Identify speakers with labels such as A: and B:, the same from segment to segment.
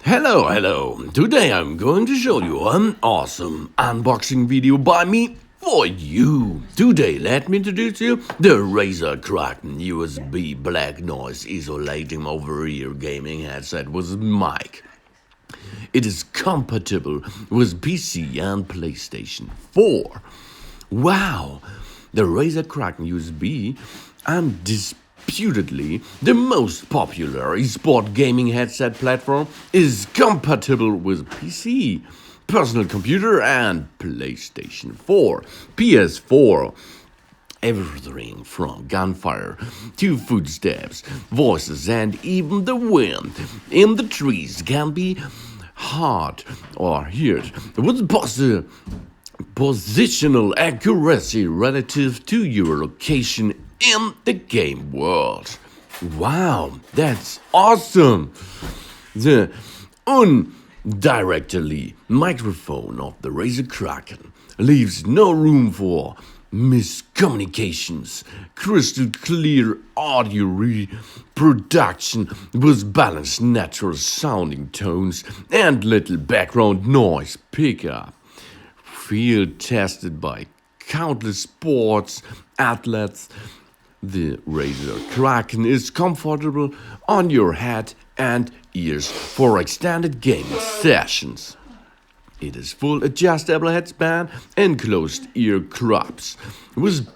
A: Hello. Today I'm going to show you an awesome unboxing video by me for you. Today let me introduce you the Razer Kraken USB black noise isolating over-ear gaming headset with mic. It is compatible with PC and PlayStation 4. Wow! The Razer Kraken USB undisputedly the most popular eSport gaming headset platform is compatible with PC, personal computer and PlayStation 4, PS4. Everything from gunfire to footsteps, voices, and even the wind in the trees can be heard or heard with positional accuracy relative to your location in the game world. Wow, that's awesome! The undirectly microphone of the Razer Kraken leaves no room for miscommunications. Crystal clear audio reproduction with balanced natural sounding tones and little background noise pickup. Field tested by countless sports athletes, the Razer Kraken is comfortable on your head and ears for extended gaming sessions. It is full adjustable headband and closed ear crops with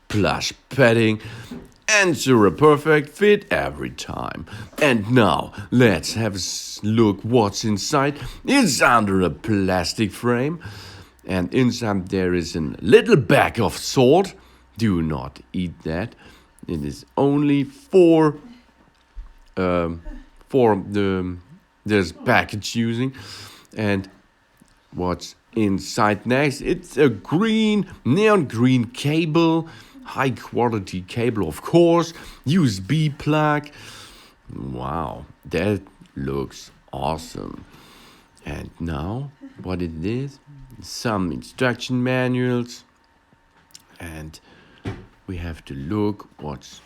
A: plush padding, ensure a perfect fit every time. And now let's have a look what's inside. It's under a plastic frame, and inside there is a little bag of salt. Do not eat that. It is only for this package using. And what's inside next? It's a neon green cable, high quality cable, of course, USB plug. Wow, that looks awesome. And now, what it is? Some instruction manuals, and we have to look what's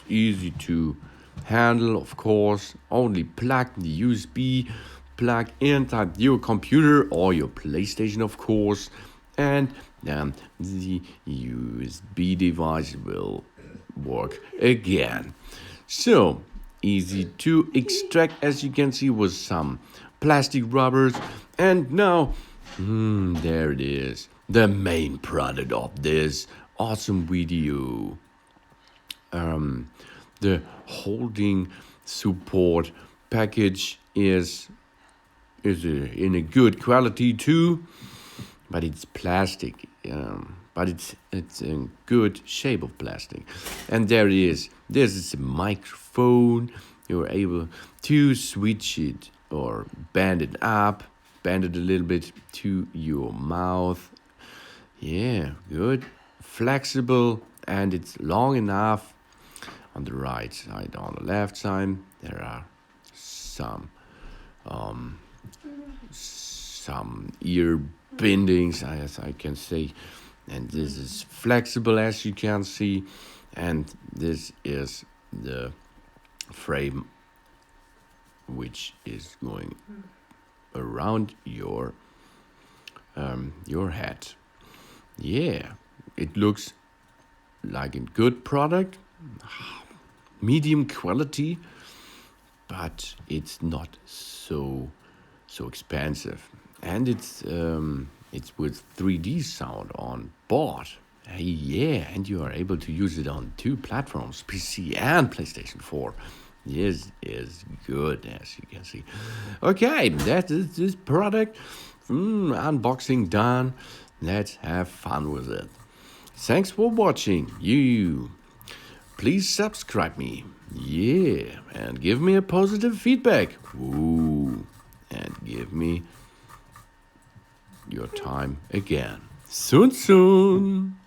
A: easy to handle, of course. Only plug the USB plug inside your computer or your PlayStation, of course, and then the USB device will work again. So easy to extract, as you can see, with some plastic rubbers. And now there it is, the main product of this awesome video. The holding support package is in a good quality too, but it's plastic. But it's in good shape of plastic. And there it is. This is a microphone. You're able to switch it or bend it a little bit to your mouth. Yeah, good. Flexible, and it's long enough. On the right side, on the left side, there are some ear bindings, as I can say. And this is flexible, as you can see. And this is the frame which is going around your head. Yeah, it looks like a good product, medium quality, but it's not so expensive, and it's with 3D sound on board. Yeah, and you are able to use it on two platforms, PC and PlayStation 4. This is good, as you can see. Okay, that is this product. Unboxing done. Let's have fun with it. Thanks for watching. Please subscribe me. Yeah, and give me a positive feedback. And give me your time again. Soon.